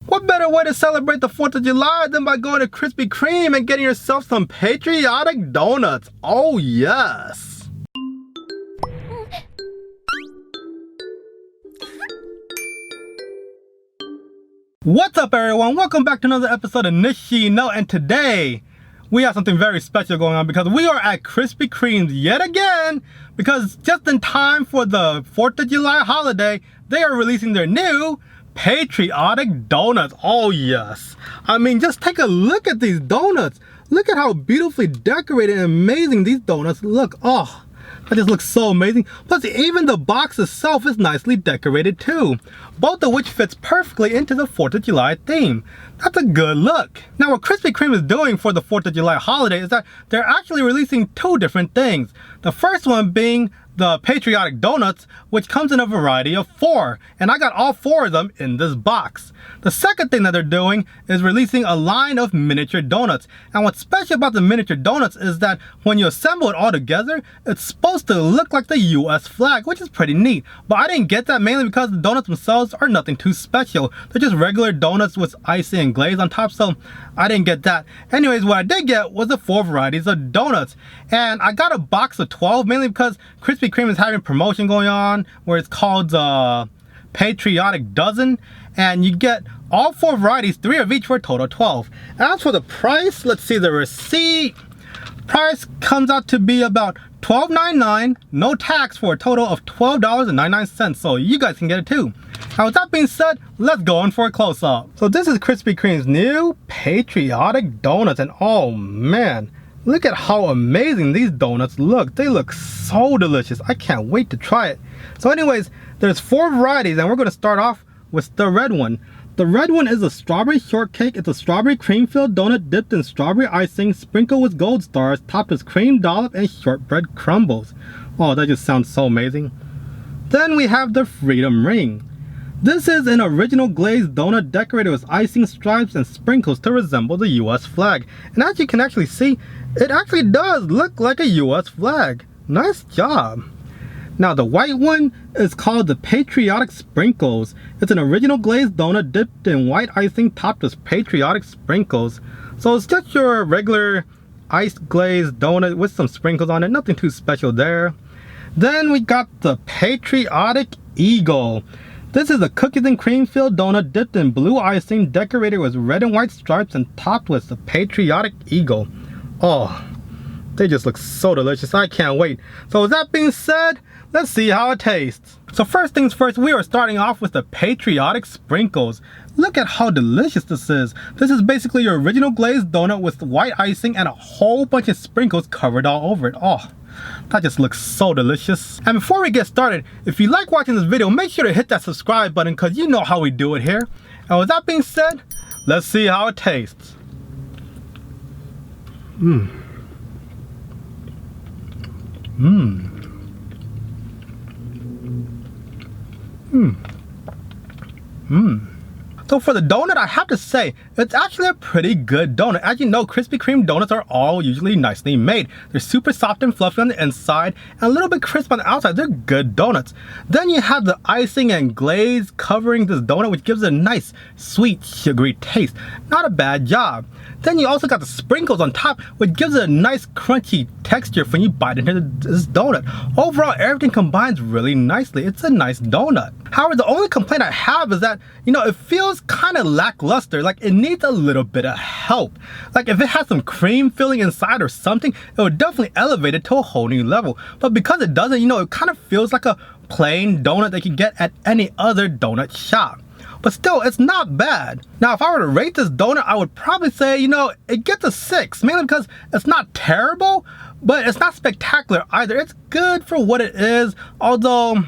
What better way to celebrate the 4th of July than by going to Krispy Kreme and getting yourself some Patriotic Donuts? Oh yes! What's up everyone? Welcome back to another episode of Nishino, and today we have something very special going on because we are at Krispy Kreme's yet again, because just in time for the 4th of July holiday, they are releasing their new Patriotic Donuts. Oh yes. I mean, just take a look at these donuts. Look at how beautifully decorated and amazing these donuts look. Oh, that just looks so amazing. Plus, even the box itself is nicely decorated too, both of which fits perfectly into the 4th of July theme. That's a good look. Now, what Krispy Kreme is doing for the 4th of July holiday is that they're actually releasing two different things. The first one being the Patriotic Donuts, which comes in a variety of 4, and I got all 4 of them in this box. The second thing that they're doing is releasing a line of miniature donuts, and what's special about the miniature donuts is that when you assemble it all together, it's supposed to look like the US flag, which is pretty neat. But I didn't get that mainly because the donuts themselves are nothing too special. They're just regular donuts with icing and glaze on top, so I didn't get that. Anyways, what I did get was the 4 varieties of donuts, and I got a box of 12 mainly because Krispy Kreme is having a promotion going on where it's called Patriotic Dozen, and you get all 4 varieties, 3 of each for a total of 12. As for the price, let's see the receipt. Price comes out to be about $12.99, no tax, for a total of $12.99, so you guys can get it too. Now with that being said, let's go in for a close-up. So this is Krispy Kreme's new Patriotic Donuts, and oh man, look at how amazing these donuts look. They look so delicious. I can't wait to try it. So anyways, there's 4 varieties, and we're going to start off with the red one. The red one is a strawberry shortcake. It's a strawberry cream filled donut dipped in strawberry icing, sprinkled with gold stars, topped with cream dollop and shortbread crumbles. Oh, that just sounds so amazing. Then we have the Freedom Ring. This is an original glazed donut decorated with icing, stripes, and sprinkles to resemble the US flag. And as you can actually see, it actually does look like a US flag. Nice job. Now the white one is called the Patriotic Sprinkles. It's an original glazed donut dipped in white icing topped with Patriotic Sprinkles. So it's just your regular ice glazed donut with some sprinkles on it. Nothing too special there. Then we got the Patriotic Eagle. This is a cookies and cream filled donut dipped in blue icing, decorated with red and white stripes and topped with the Patriotic Eagle. Oh, they just look so delicious. I can't wait. So with that being said, let's see how it tastes. So first things first, we are starting off with the Patriotic Sprinkles. Look at how delicious this is. This is basically your original glazed donut with white icing and a whole bunch of sprinkles covered all over it. Oh, that just looks so delicious. And before we get started, if you like watching this video, make sure to hit that subscribe button because you know how we do it here. And with that being said, let's see how it tastes. Mmm. So for the donut, I have to say, it's actually a pretty good donut. As you know, Krispy Kreme donuts are all usually nicely made. They're super soft and fluffy on the inside and a little bit crisp on the outside. They're good donuts. Then you have the icing and glaze covering this donut, which gives it a nice, sweet, sugary taste. Not a bad job. Then you also got the sprinkles on top, which gives it a nice crunchy texture when you bite into this donut. Overall, everything combines really nicely. It's a nice donut. However, the only complaint I have is that, it feels kind of lackluster. Like, it needs a little bit of help. Like, if it had some cream filling inside or something, it would definitely elevate it to a whole new level. But because it doesn't, it kind of feels like a plain donut that you get at any other donut shop. But still, it's not bad. Now, if I were to rate this donut, I would probably say, it gets a 6, mainly because it's not terrible, but it's not spectacular either. It's good for what it is, although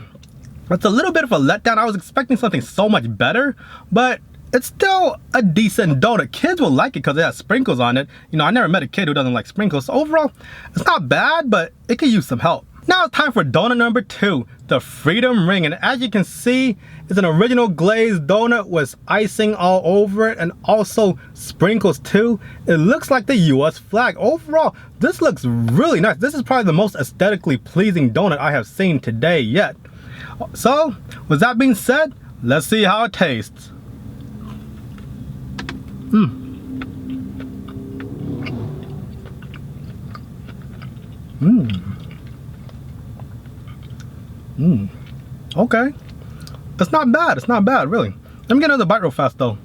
it's a little bit of a letdown. I was expecting something so much better, but it's still a decent donut. Kids will like it because it has sprinkles on it. I never met a kid who doesn't like sprinkles. So overall, it's not bad, but it could use some help. Now it's time for donut number 2, the Freedom Ring. And as you can see, it's an original glazed donut with icing all over it and also sprinkles too. It looks like the US flag. Overall, this looks really nice. This is probably the most aesthetically pleasing donut I have seen today yet. So, with that being said, let's see how it tastes. Okay. It's not bad. It's not bad, really. Let me get another bite real fast, though.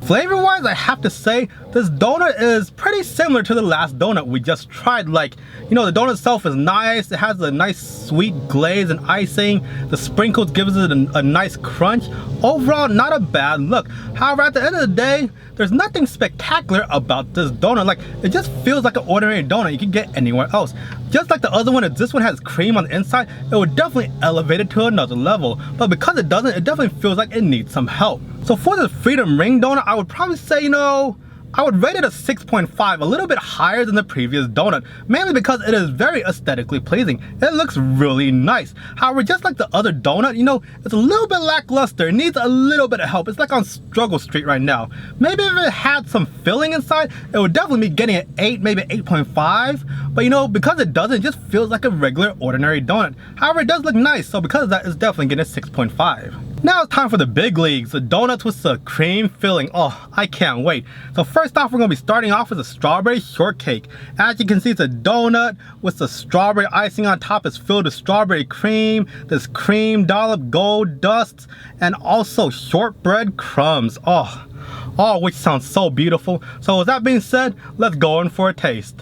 Flavor-wise, I have to say, this donut is pretty similar to the last donut we just tried. Like, you know, the donut itself is nice. It has a nice sweet glaze and icing. The sprinkles gives it a nice crunch. Overall, not a bad look. However, at the end of the day, there's nothing spectacular about this donut. Like, it just feels like an ordinary donut you can get anywhere else. Just like the other one, if this one has cream on the inside, it would definitely elevate it to another level. But because it doesn't, it definitely feels like it needs some help. So for the Freedom Ring donut, I would probably say, you know, I would rate it a 6.5, a little bit higher than the previous donut, mainly because it is very aesthetically pleasing. It looks really nice. However, just like the other donut, you know, it's a little bit lackluster. It needs a little bit of help. It's like on struggle street right now. Maybe if it had some filling inside, it would definitely be getting an 8, maybe 8.5. But you know, because it doesn't, it just feels like a regular, ordinary donut. However, it does look nice, so because of that, it's definitely getting a 6.5. Now it's time for the big leagues, the donuts with the cream filling. Oh, I can't wait. So first off, we're going to be starting off with a strawberry shortcake. As you can see, it's a donut with the strawberry icing on top. It's filled with strawberry cream, this cream dollop gold dust, and also shortbread crumbs. Oh, which sounds so beautiful. So with that being said, let's go in for a taste.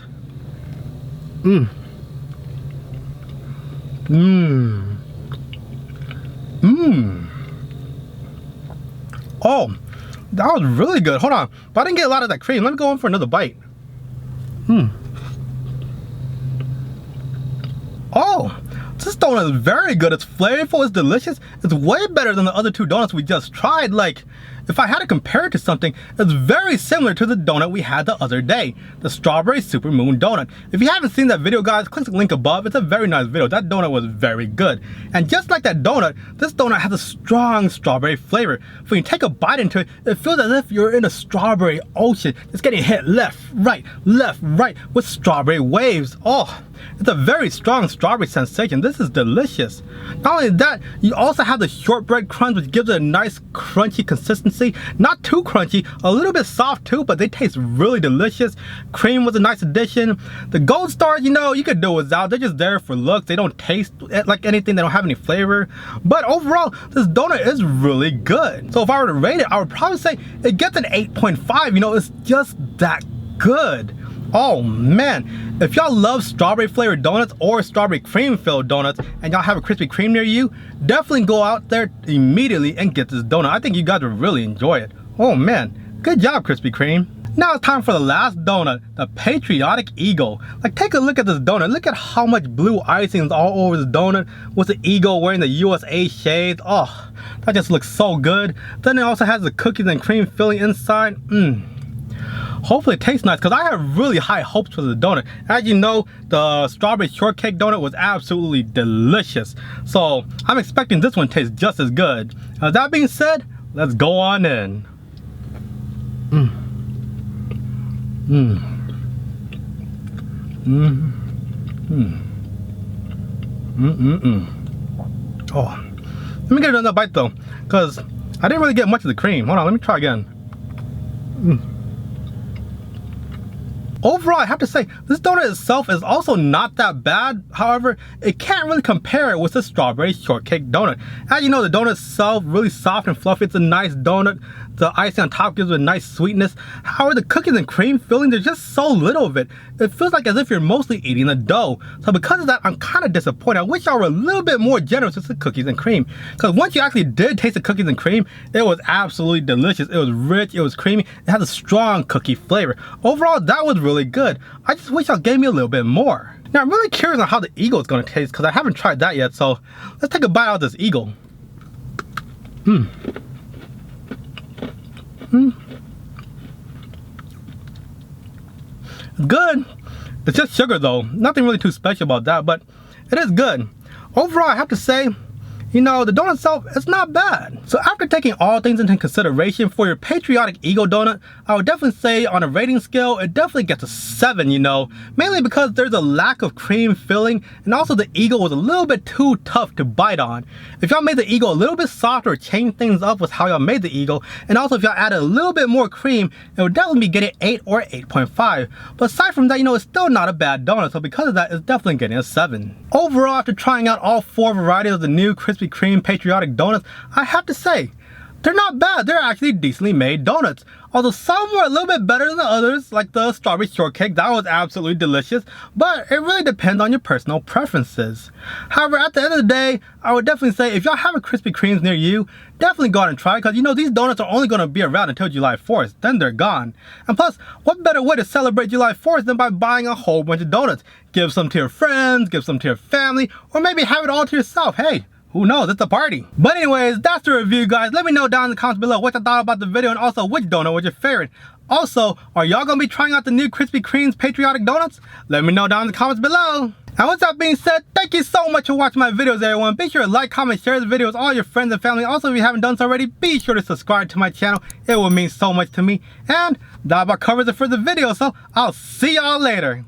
Oh, that was really good. Hold on, but I didn't get a lot of that cream. Let me go in for another bite. Oh, this donut is very good. It's flavorful, it's delicious. It's way better than the other two donuts we just tried. Like, if I had to compare it to something, it's very similar to the donut we had the other day, the strawberry supermoon donut. If you haven't seen that video, guys, click the link above. It's a very nice video. That donut was very good. And just like that donut, this donut has a strong strawberry flavor. When you take a bite into it, it feels as if you're in a strawberry ocean. It's getting hit left, right, with strawberry waves. Oh, it's a very strong strawberry sensation. This is delicious. Not only that, you also have the shortbread crumbs, which gives it a nice crunchy consistency. Not too crunchy, a little bit soft too, but they taste really delicious. Cream was a nice addition. The gold stars, you know, you could do without. They're just there for looks. They don't taste like anything. They don't have any flavor. But overall, this donut is really good. So if I were to rate it, I would probably say it gets an 8.5. You know, it's just that good. Oh man, if y'all love strawberry flavored donuts or strawberry cream filled donuts and y'all have a Krispy Kreme near you, definitely go out there immediately and get this donut. I think you guys will really enjoy it. Oh man, good job Krispy Kreme. Now it's time for the last donut, the Patriotic Eagle. Like, take a look at this donut. Look at how much blue icing is all over this donut with the eagle wearing the USA shades. Oh, that just looks so good. Then it also has the cookies and cream filling inside. Hopefully it tastes nice, because I have really high hopes for the donut. As you know, the strawberry shortcake donut was absolutely delicious. So I'm expecting this one to taste just as good. Now, that being said, let's go on in. Oh, let me get another bite though, because I didn't really get much of the cream. Hold on, let me try again. Overall, I have to say, this donut itself is also not that bad. However, it can't really compare it with the strawberry shortcake donut. As you know, the donut itself, really soft and fluffy. It's a nice donut. The icing on top gives it a nice sweetness. However, the cookies and cream filling, there's just so little of it. It feels like as if you're mostly eating the dough. So because of that, I'm kind of disappointed. I wish y'all were a little bit more generous with the cookies and cream. Because once you actually did taste the cookies and cream, it was absolutely delicious. It was rich, it was creamy, it has a strong cookie flavor. Overall, that was really good. I just wish y'all gave me a little bit more. Now, I'm really curious on how the Eagle is going to taste, because I haven't tried that yet. So let's take a bite out of this Eagle. Good. It's just sugar though. Nothing really too special about that, but it is good. Overall, I have to say, you know, the donut itself is not bad. So after taking all things into consideration for your Patriotic Eagle donut, I would definitely say on a rating scale, it definitely gets a 7, you know, mainly because there's a lack of cream filling, and also the Eagle was a little bit too tough to bite on. If y'all made the Eagle a little bit softer or changed things up with how y'all made the Eagle, and also if y'all added a little bit more cream, it would definitely be getting 8 or 8.5. But aside from that, you know, it's still not a bad donut, so because of that, it's definitely getting a 7. Overall, after trying out all 4 varieties of the new Krispy Kreme Patriotic Donuts, I have to say, they're not bad. They're actually decently made donuts. Although some were a little bit better than the others, like the strawberry shortcake, that was absolutely delicious, but it really depends on your personal preferences. However, at the end of the day, I would definitely say if y'all have a Krispy Kremes near you, definitely go out and try it, because you know these donuts are only going to be around until July 4th, then they're gone. And plus, what better way to celebrate July 4th than by buying a whole bunch of donuts? Give some to your friends, give some to your family, or maybe have it all to yourself. Hey, who knows, it's a party. But anyways, that's the review, guys. Let me know down in the comments below what you thought about the video, and also which donut was your favorite. Also, are y'all gonna be trying out the new Krispy Kreme's Patriotic Donuts? Let me know down in the comments below. And with that being said, thank you so much for watching my videos, everyone. Be sure to like, comment, share the video with all your friends and family. Also, if you haven't done so already, be sure to subscribe to my channel. It will mean so much to me. And that about covers it for the video, so I'll see y'all later.